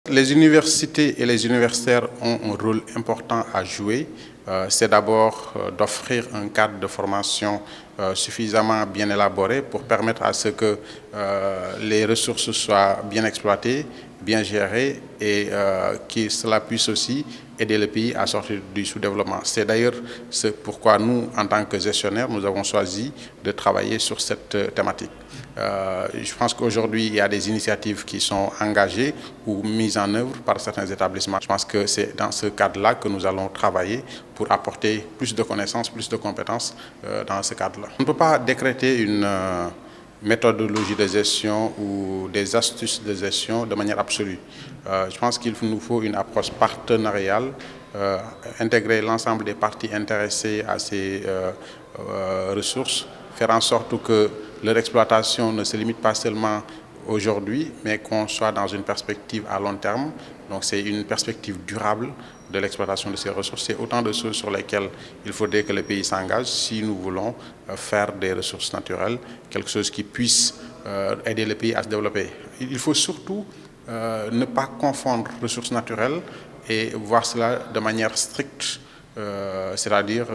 Les universités et les universitaires ont un rôle important à jouer. C'est d'abord d'offrir un cadre de formation suffisamment bien élaboré pour permettre à ce que les ressources soient bien exploitées, bien gérées et que cela puisse aussi aider le pays à sortir du sous-développement. C'est d'ailleurs ce pourquoi nous, en tant que gestionnaires, nous avons choisi de travailler sur cette thématique. Je pense qu'aujourd'hui, il y a des initiatives qui sont engagées ou mises en œuvre par certains établissements. Je pense que c'est dans ce cadre-là que nous allons travailler pour apporter plus de connaissances, plus de compétences dans ce cadre-là. On ne peut pas décréter une méthodologie de gestion ou des astuces de gestion de manière absolue. Je pense qu'il nous faut une approche partenariale, intégrer l'ensemble des parties intéressées à ces ressources, faire en sorte que leur exploitation ne se limite pas seulement aujourd'hui, mais qu'on soit dans une perspective à long terme. Donc c'est une perspective durable de l'exploitation de ces ressources. C'est autant de choses sur lesquelles il faudrait que le pays s'engage si nous voulons faire des ressources naturelles quelque chose qui puisse aider le pays à se développer. Il faut surtout ne pas confondre ressources naturelles et voir cela de manière stricte, c'est-à-dire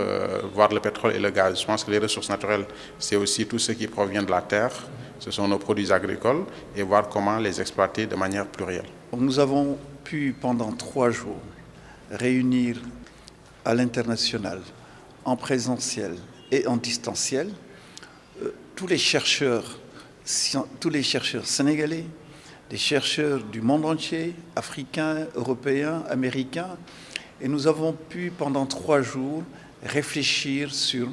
voir le pétrole et le gaz. Je pense que les ressources naturelles, c'est aussi tout ce qui provient de la terre, ce sont nos produits agricoles, et voir comment les exploiter de manière plurielle. Nous avons pu, pendant 3 jours, réunir à l'international, en présentiel et en distanciel, tous les chercheurs sénégalais, des chercheurs du monde entier, africains, européens, américains, et nous avons pu, pendant 3 jours, réfléchir sur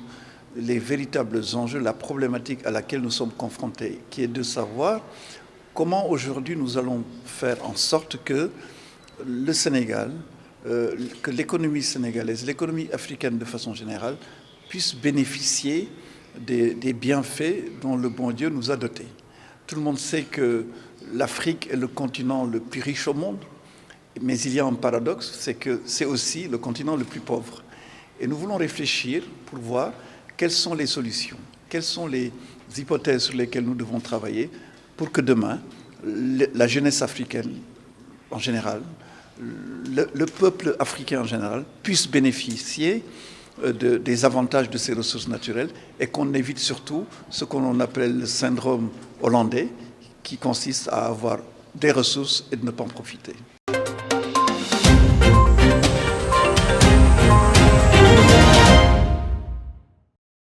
les véritables enjeux, la problématique à laquelle nous sommes confrontés, qui est de savoir comment aujourd'hui nous allons faire en sorte que le Sénégal, que l'économie sénégalaise, l'économie africaine de façon générale, puisse bénéficier des bienfaits dont le bon Dieu nous a dotés. Tout le monde sait que l'Afrique est le continent le plus riche au monde, mais il y a un paradoxe, c'est que c'est aussi le continent le plus pauvre. Et nous voulons réfléchir pour voir quelles sont les solutions, quelles sont les hypothèses sur lesquelles nous devons travailler pour que demain, la jeunesse africaine en général, le peuple africain en général, puisse bénéficier des avantages de ces ressources naturelles et qu'on évite surtout ce qu'on appelle le syndrome hollandais, qui consiste à avoir des ressources et de ne pas en profiter.